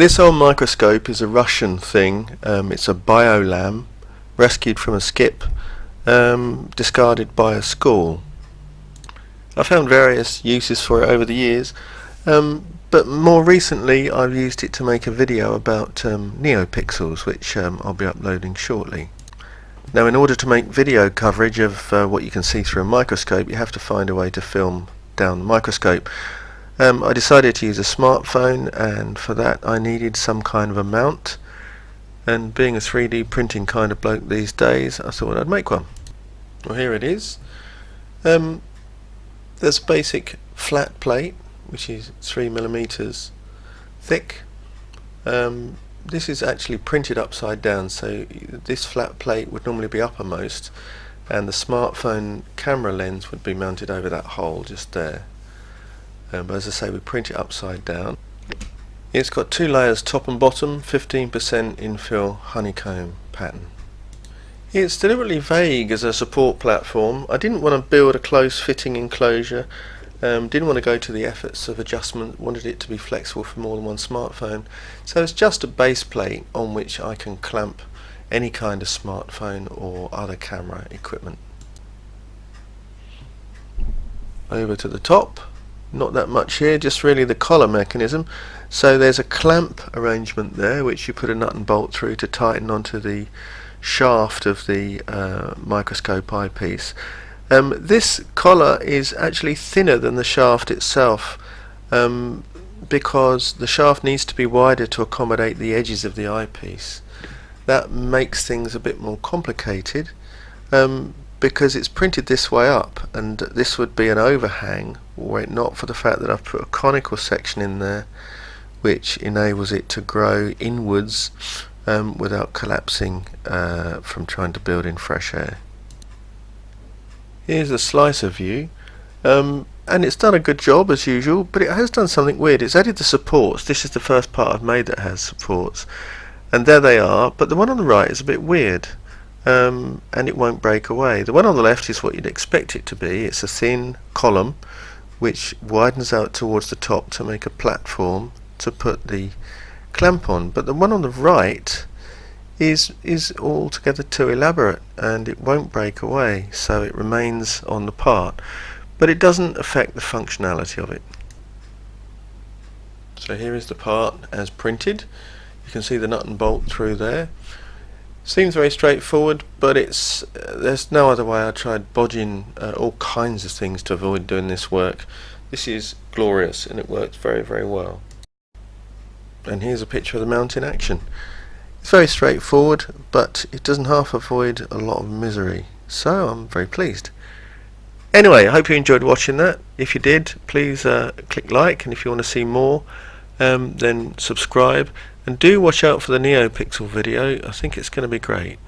This old microscope is a Russian thing. It's a biolam rescued from a skip, discarded by a school. I found various uses for it over the years, but more recently I've used it to make a video about neopixels, which I'll be uploading shortly. Now, in order to make video coverage of what you can see through a microscope, you have to find a way to film down the microscope. I decided to use a smartphone, and for that I needed some kind of a mount, and being a 3D printing kind of bloke these days, I thought I'd make one. Well, here it is. There's a basic flat plate which is 3mm thick. This is actually printed upside down, so this flat plate would normally be uppermost and the smartphone camera lens would be mounted over that hole just there. But as I say, we print it upside down. It's got two layers, top and bottom, 15% infill honeycomb pattern. It's deliberately vague as a support platform. I didn't want to build a close fitting enclosure, didn't want to go to the efforts of adjustment, wanted it to be flexible for more than one smartphone. So it's just a base plate on which I can clamp any kind of smartphone or other camera equipment. Over to the top. Not that much here, just really the collar mechanism. So there's a clamp arrangement there which you put a nut and bolt through to tighten onto the shaft of the microscope eyepiece. This collar is actually thinner than the shaft itself, because the shaft needs to be wider to accommodate the edges of the eyepiece. That makes things a bit more complicated, because it's printed this way up, and this would be an overhang were it not for the fact that I've put a conical section in there which enables it to grow inwards without collapsing from trying to build in fresh air. Here's a slicer view, and it's done a good job as usual, but it has done something weird. It's added the supports. This is the first part I've made that has supports, and there they are, but the one on the right is a bit weird. And it won't break away. The one on the left is what you'd expect it to be. It's a thin column which widens out towards the top to make a platform to put the clamp on, but the one on the right is altogether too elaborate and it won't break away, so it remains on the part, but it doesn't affect the functionality of it. So here is the part as printed. You can see the nut and bolt through there. Seems very straightforward, but there's no other way. I tried bodging all kinds of things to avoid doing this work. This is glorious and it works very, very well. And here's a picture of the mount in action. It's very straightforward, but it doesn't half avoid a lot of misery, so I'm very pleased. Anyway, I hope you enjoyed watching that. If you did, please click like, and if you want to see more, then subscribe. And do watch out for the NeoPixel video. I think it's going to be great.